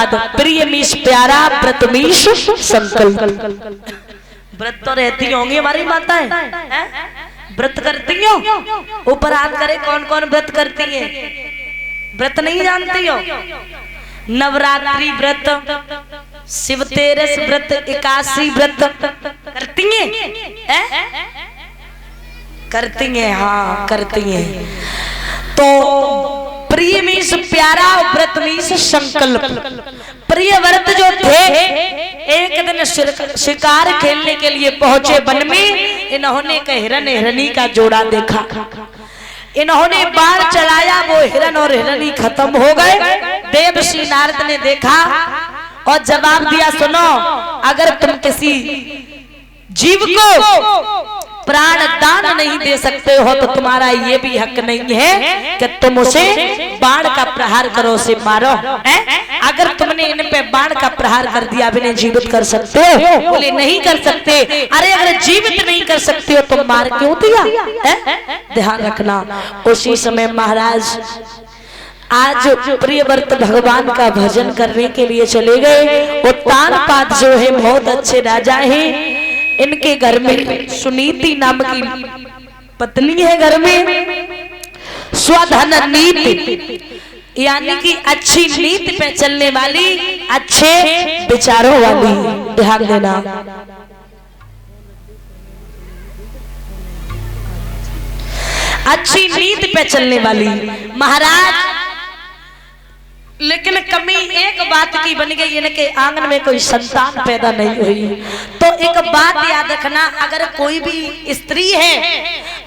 पाद प्रिय मीश प्यारा व्रत मीश संकल्प। व्रत तो रहती होंगी हमारी माताएं, व्रत करती हो? ऊपर हाथ करे कौन कौन व्रत करती है? व्रत नहीं जानती हो? नवरात्रि व्रत, शिव तेरस व्रत, एकादशी व्रत करती हैं? करती हैं, हाँ करती हैं। तो प्रिय मीश प्यारा व्रत मीश संकल्प। प्रिय व्रत जो थे एक दिन शिकार खेलने के लिए पहुंचे वन में। इन्होंने एक हिरन हिरनी का जोड़ा देखा। इन्होंने बाण चलाया, वो हिरन और हिरनी खत्म हो गए। देवर्षि नारद ने देखा और जवाब दिया, सुनो, अगर तुम किसी जीव को प्राण दान नहीं दे सकते हो तो तुम्हारा ये भी हक नहीं है कि तुम उसे बाण का प्रहार करो, उसे मारो। अगर तुमने इन पे बाण का प्रहार कर दिया, अब इन्हें जीवित कर सकते हो? बोले नहीं कर सकते। अरे अगर जीवित नहीं कर सकते हो तो मार क्यों दिया? ध्यान रखना। उसी समय महाराज आज प्रिय व्रत भगवान का भजन करने के लिए चले गए। उत्तानपाद जो है बहुत अच्छे राजा हैं। इनके घर में सुनीति नाम की पत्नी है। घर में स्वधन नीति यानी कि अच्छी नीति पे चलने वाली, अच्छे विचारों वाली। ध्यान देना। अच्छी नीति पे चलने वाली महाराज। लेकिन कमी एक बात की बन गई, इनके आंगन में कोई संतान पैदा नहीं हुई। तो एक बात याद रखना, अगर कोई भी स्त्री है,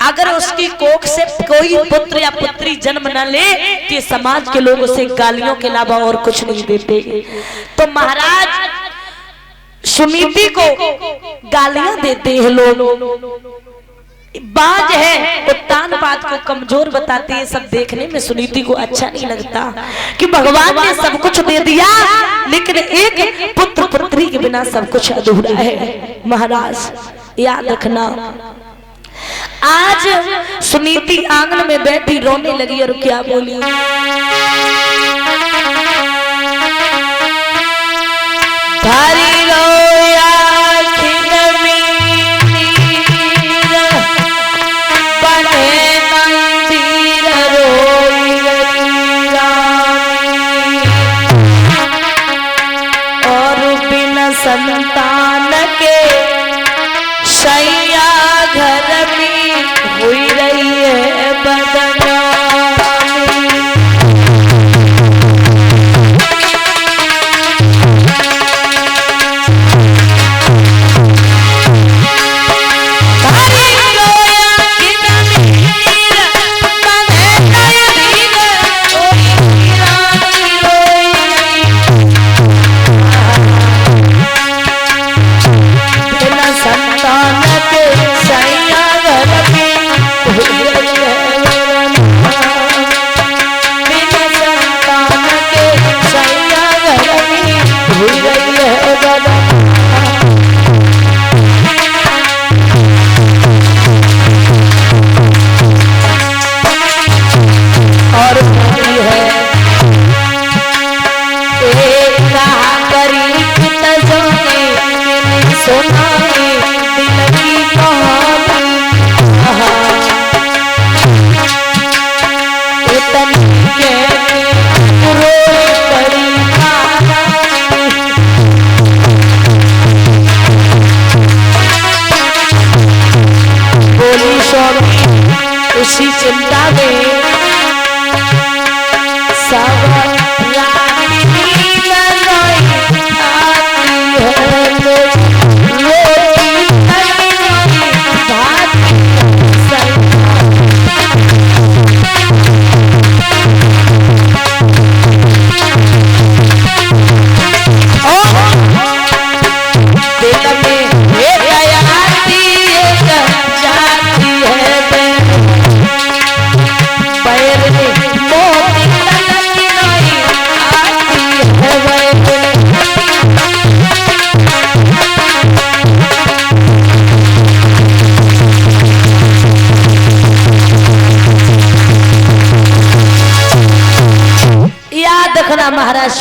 अगर उसकी कोख से कोई पुत्र या पुत्री जन्म न ले तो समाज के लोग उसे गालियों के अलावा और कुछ नहीं देते। तो महाराज सुनीति को गालियां देते हैं लोग। बाज है, उत्तानपाद को कमजोर बताती है। सब देखने में सुनीति को अच्छा नहीं लगता कि भगवान ने सब कुछ दे दिया लेकिन एक पुत्र पुत्री के बिना सब कुछ अधूरा है। महाराज याद रखना। आज सुनीति आंगन में बैठी रोने लगी और क्या बोली, भारी रोया संतान के शैया घर में हुई रही है बदनामी। उसी चिंता में सब रात आती है।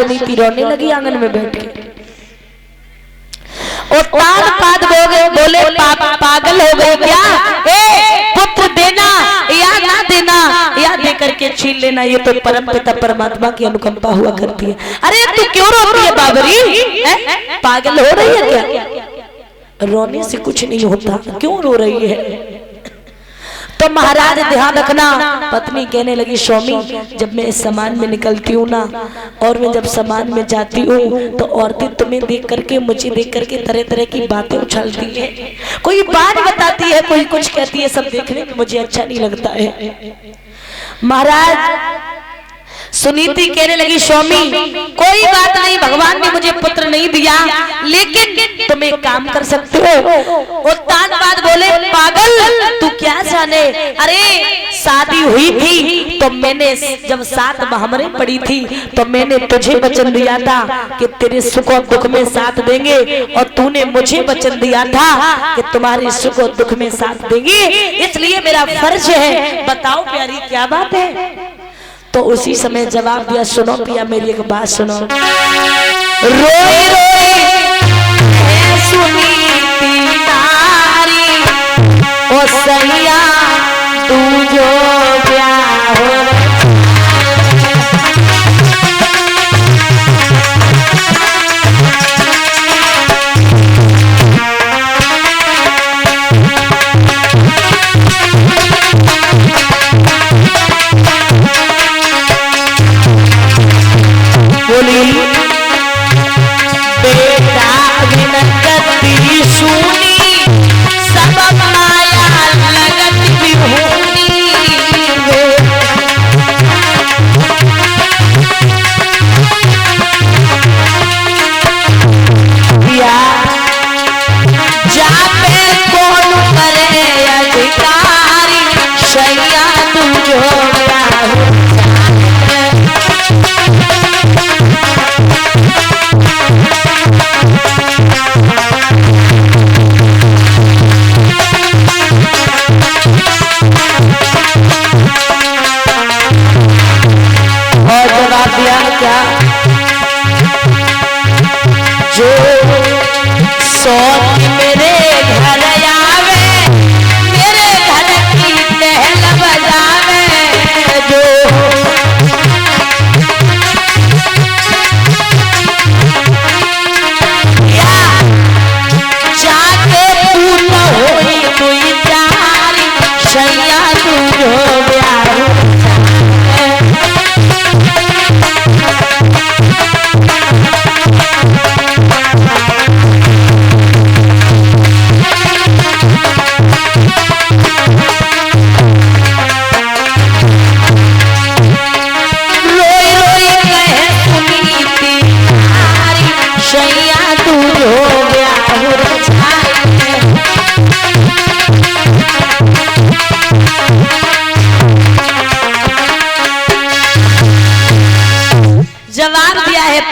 सुनीति रोने लगी आंगन में बैठ के। और तान पाद बोले पागल हो गई क्या? पुत्र देना या ना देना या दे करके छीन लेना, ये तो परम पिता परमात्मा की अनुकंपा हुआ करती है। अरे तू क्यों रो रही है बाबरी? पागल हो रही है क्या? रोने से कुछ नहीं होता, क्यों रो रही है? तो महाराज ध्यान रखना। पत्नी कहने लगी स्वामी जब मैं इस समाज में निकलती हूँ ना, और मैं जब समाज में जाती हूँ तो औरतें तुम्हें देख करके मुझे देख करके तरह तरह की बातें उछालती है, कोई बात बताती है, कोई कुछ कहती है, सब देखने में मुझे अच्छा नहीं लगता है। महाराज सुनीति कहने लगी स्वामी कोई बात नहीं, भगवान ने मुझे पुत्र नहीं दिया, लेकिन तुम एक काम कर सकते हो। उत्तान बाद बोले पागल तू क्या जाने? अरे शादी हुई थी तो मैंने जब 7 महमरें पड़ी थी तो मैंने तुझे वचन दिया था कि तेरे सुख और दुख में साथ देंगे, और तूने मुझे वचन दिया था कि तुम्हारे सुख और दुख में साथ देंगे, इसलिए मेरा फर्ज है। बताओ प्यारी क्या बात है? तो उसी समय जवाब दिया सुनो पिया मेरी एक बात सुनो। रोई रोई सुनीति नारी ओ सैया तू जो ब्याह हो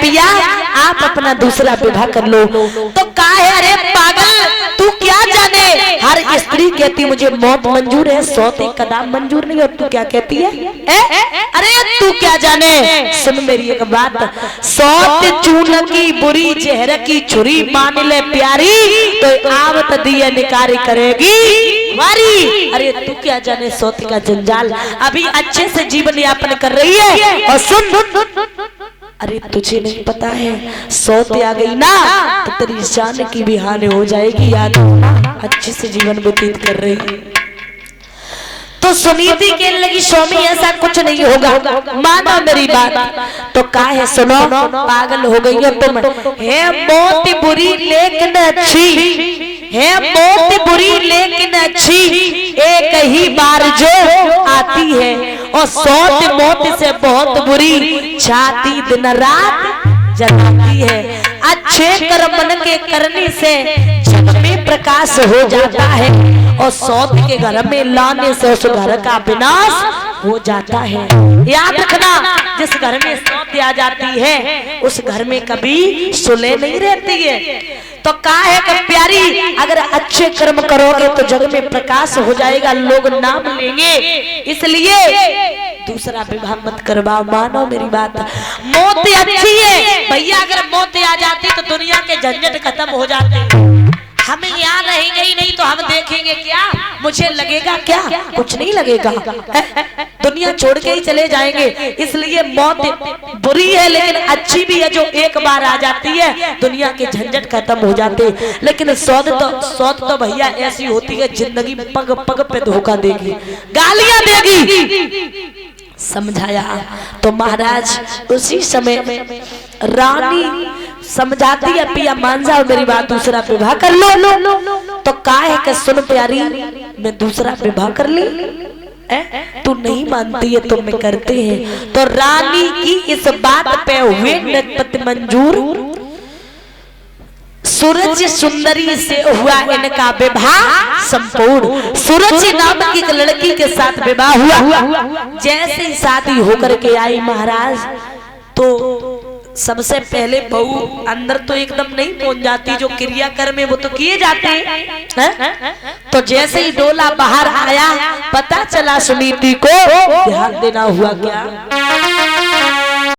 पिया आप अपना दूसरा विवाह कर लो। तो कहा है अरे पागल तू क्या जाने, हर स्त्री कहती मुझे मौत मंजूर है, सौत एक कदम मंजूर नहीं, और तू क्या कहती है? अरे तू क्या जाने, सुन मेरी एक बात, सौत चून की बुरी जहर की छुरी मान ले प्यारी, तो आवत दिए निकारी करेगी वारी। अरे तू क्या जाने सौत का जंजाल, अभी अच्छे से जीवन यापन कर रही है, और सुन अरे तुझे नहीं पता है सौत आ गई ना तो तेरी जान की भी हानि हो जाएगी, याद अच्छे से जीवन व्यतीत कर रही है। तो सुनीति कहने लगी स्वामी ऐसा कुछ नहीं होगा, मानो मेरी बात। तो कहा है सुनो पागल हो गई हो तुम, है मौत बुरी लेकिन अच्छी, है मौत बुरी लेकिन अच्छी, एक ही बार जो आती है, और सौत मौत से बहुत बुरी, छाती दिन रात जलाती है। अच्छे कर्म मन के करने से जग में प्रकाश हो जाता है, और सौत के घर में लाने से उस घर का विनाश हो जाता है। याद रखना जिस घर में सौत आ जाती है उस घर में कभी सुलह नहीं रहती है। तो कहा है कि प्यारी अगर अच्छे कर्म करोगे तो जग में प्रकाश हो जाएगा, लोग नाम लेंगे, इसलिए दूसरा विवाह मत करवाओ। मानो मेरी बात, मौत अच्छी है भैया, अगर मौत आ जाती तो दुनिया के झंझट खत्म हो जाते। हमें यहाँ रहेंगे ही नहीं तो हम देखेंगे क्या, मुझे लगेगा क्या, कुछ नहीं लगेगा, दुनिया छोड़ के ही चले जाएंगे। इसलिए मौत बुरी है लेकिन अच्छी भी है, जो एक बार आ जाती है दुनिया के झंझट खत्म हो जाते। लेकिन सौत तो भैया ऐसी होती है, जिंदगी पग पग पे धोखा देगी, गालियां देगी। समझाया तो महाराज उसी समय रानी समझाती है, पिया मान जाओ मेरी बात, दूसरा विवाह कर लो। तो काहे के सुन प्यारी, मैं दूसरा विवाह कर ली, तू नहीं मानती है तो मैं करते हैं। तो रानी की इस बात पे हुए नृपति मंजूर, सूरज सुंदरी से हुआ इनका विवाह संपूर्ण। सूरज नाम की एक लड़की के साथ विवाह हुआ। जैसे ही शादी होकर के आई महाराज, तो सबसे पहले बहू अंदर तो एकदम नहीं पहुंच जाती, जो क्रियाकर्म है वो तो किए जाते हैं। तो जैसे ही डोला बाहर आया, पता चला सुनीति को ध्यान देना हुआ क्या,